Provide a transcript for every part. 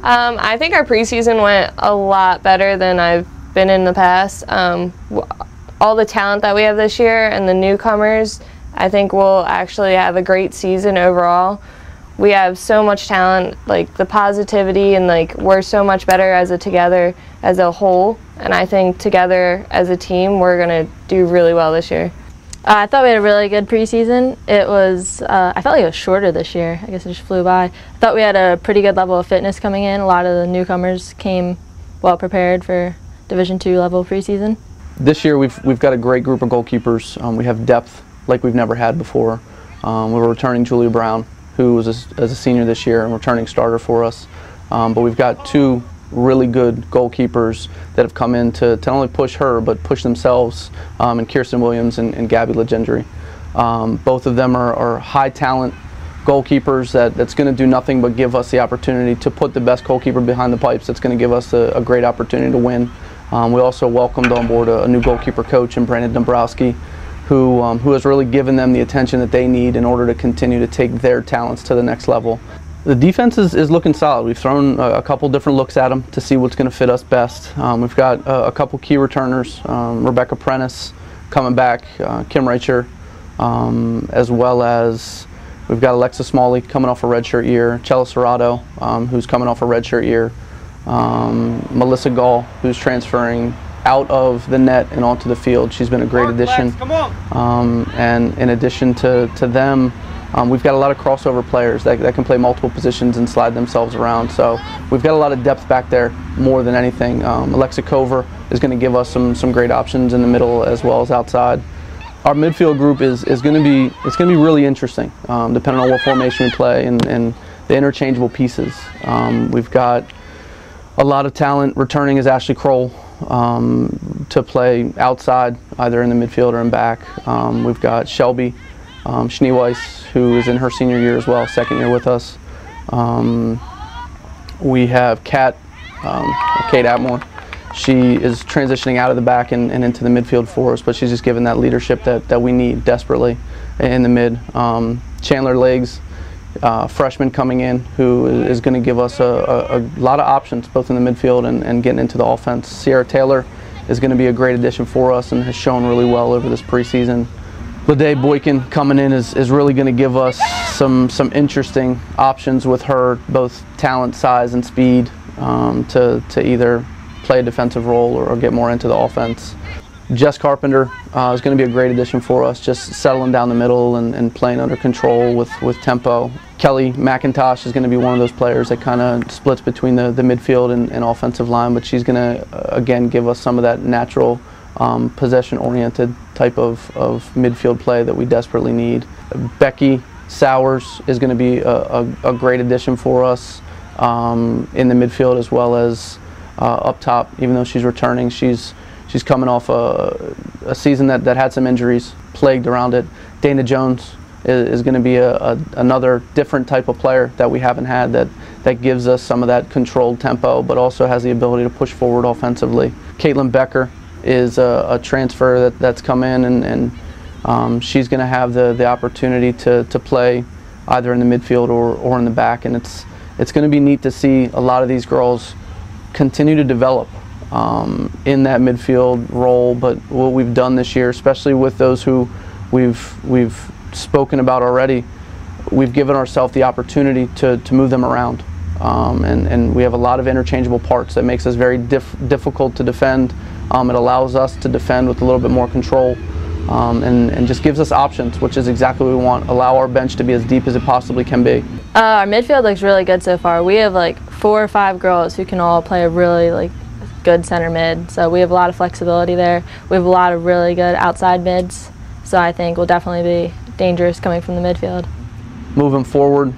I think our preseason went a lot better than I've been in the past. All the talent that we have this year and the newcomers, I think we'll actually have a great season overall. We have so much talent, like the positivity, and like we're so much better together as a whole. And I think together as a team, we're gonna do really well this year. I thought we had a really good preseason. It was, I felt like it was shorter this year. I guess it just flew by. I thought we had a pretty good level of fitness coming in. A lot of the newcomers came well prepared for Division II level preseason. This year we've got a great group of goalkeepers. We have depth like we've never had before. We're returning Julia Brown, who was as a senior this year and returning starter for us. But we've got two really good goalkeepers that have come in to not only push her but push themselves, and Kirsten Williams and Gabby Legendry. Both of them are high talent goalkeepers that's going to do nothing but give us the opportunity to put the best goalkeeper behind the pipes. That's going to give us a great opportunity to win. We also welcomed on board a new goalkeeper coach in Brandon Dombrowski, who has really given them the attention that they need in order to continue to take their talents to the next level. The defense is looking solid. We've thrown a couple different looks at them to see what's going to fit us best. We've got a couple key returners, Rebecca Prentice coming back, Kim Reicher, as well as we've got Alexa Smalley coming off a redshirt year, Chella Serrato, who's coming off a redshirt year, Melissa Gall, who's transferring out of the net and onto the field. She's been a great addition. And in addition to them, we've got a lot of crossover players that can play multiple positions and slide themselves around. So we've got a lot of depth back there more than anything. Alexa Cover is going to give us some great options in the middle as well as outside. Our midfield group is going to be really interesting, depending on what formation we play and the interchangeable pieces. We've got a lot of talent returning as Ashley Kroll to play outside, either in the midfield or in back. We've got Shelby Schneeweiss, who is in her senior year as well, second year with us. We have Kat Atmore. She is transitioning out of the back and into the midfield for us, but she's just given that leadership that we need desperately in the mid. Chandler Legs, freshman coming in, who is going to give us a lot of options both in the midfield and getting into the offense. Sierra Taylor is going to be a great addition for us and has shown really well over this preseason. Lede Boykin coming in is really going to give us some interesting options with her, both talent, size, and speed, to either play a defensive role or get more into the offense. Jess Carpenter is going to be a great addition for us, just settling down the middle and playing under control with tempo. Kelly McIntosh is going to be one of those players that kind of splits between the midfield and offensive line, but she's going to, again, give us some of that natural possession-oriented type of midfield play that we desperately need. Becky Sowers is going to be a great addition for us in the midfield as well as up top. Even though she's returning, she's coming off a season that had some injuries plagued around it. Dana Jones is going to be another different type of player that we haven't had that gives us some of that controlled tempo, but also has the ability to push forward offensively. Caitlin Becker is a transfer that's come in, and she's going to have the opportunity to play either in the midfield or in the back, and it's going to be neat to see a lot of these girls continue to develop in that midfield role. But what we've done this year, especially with those who we've spoken about already, we've given ourselves the opportunity to move them around, and we have a lot of interchangeable parts that makes us very difficult to defend. It allows us to defend with a little bit more control, and just gives us options, which is exactly what we want. Allow our bench to be as deep as it possibly can be. Our midfield looks really good so far. We have like 4 or 5 girls who can all play a really good center mid, so we have a lot of flexibility there. We have a lot of really good outside mids, so I think we'll definitely be dangerous coming from the midfield. Moving forward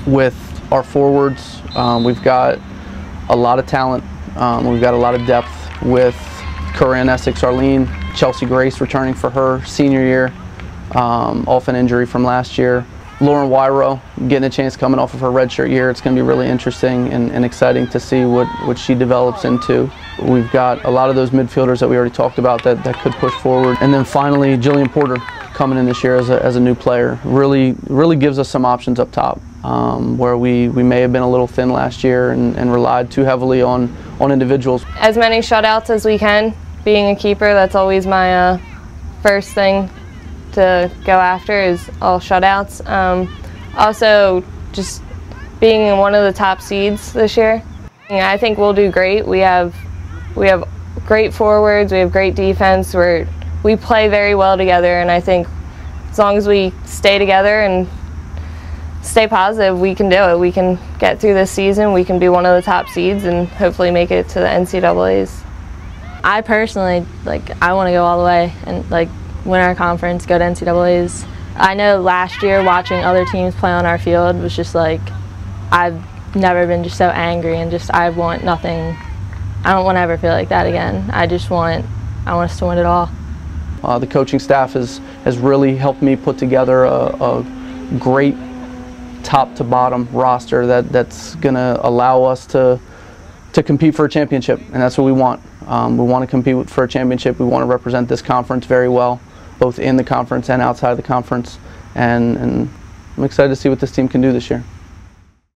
with our forwards, we've got a lot of talent. We've got a lot of depth with Corinne Essex Arlene, Chelsea Grace returning for her senior year, off an injury from last year. Lauren Wyro getting a chance coming off of her redshirt year. It's going to be really interesting and exciting to see what she develops into. We've got a lot of those midfielders that we already talked about that could push forward. And then finally, Jillian Porter coming in this year as a new player really gives us some options up top. where we may have been a little thin last year and relied too heavily on individuals. As many shutouts as we can. Being a keeper, that's always my first thing to go after is all shutouts. Also, just being in one of the top seeds this year. I think we'll do great. We have great forwards, we have great defense, we play very well together, and I think as long as we stay together and stay positive, we can do it. We can get through this season, we can be one of the top seeds and hopefully make it to the NCAAs. I personally, I want to go all the way and win our conference, go to NCAAs. I know last year watching other teams play on our field was just I've never been just so angry and I want nothing. I don't want to ever feel like that again. I want us to win it all. The coaching staff has really helped me put together a great top to bottom roster that's going to allow us to compete for a championship, and that's what we want. We want to compete for a championship. We want to represent this conference very well, both in the conference and outside of the conference, and I'm excited to see what this team can do this year.